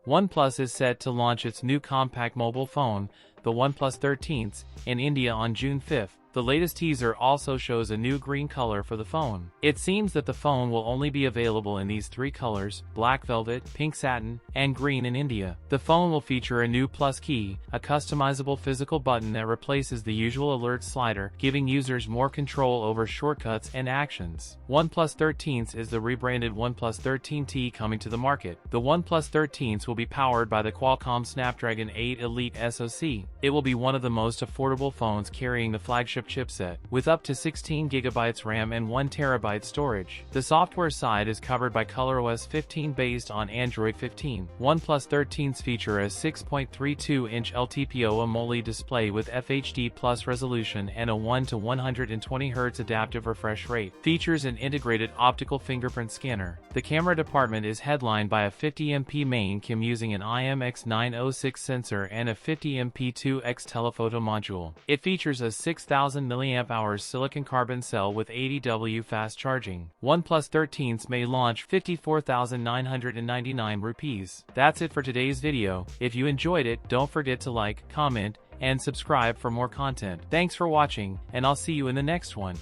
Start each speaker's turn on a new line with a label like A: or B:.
A: OnePlus is set to launch its new compact mobile phone, the OnePlus 13s, in India on June 5th. The latest teaser also shows a new green color for the phone. It seems that the phone will only be available in these three colors: black velvet, pink satin, and green in India. The phone will feature a new Plus key, a customizable physical button that replaces the usual alert slider, giving users more control over shortcuts and actions. OnePlus 13s is the rebranded OnePlus 13T coming to the market. The OnePlus 13s will be powered by the Qualcomm Snapdragon 8 Elite SoC. It will be one of the most affordable phones carrying the flagship chipset, with up to 16GB RAM and 1TB storage. The software side is covered by ColorOS 15 based on Android 15. OnePlus 13s feature a 6.32-inch LTPO AMOLED display with FHD Plus resolution and a 1 to 120 Hz adaptive refresh rate. Features an integrated optical fingerprint scanner. The camera department is headlined by a 50MP main cam using an IMX906 sensor and a 50MP 2X telephoto module. It features a 6000 mAh silicon carbon cell with 80W fast charging. OnePlus 13s may launch 54,999 rupees. That's it for today's video. If you enjoyed it, don't forget to like, comment, and subscribe for more content. Thanks for watching, and I'll see you in the next one.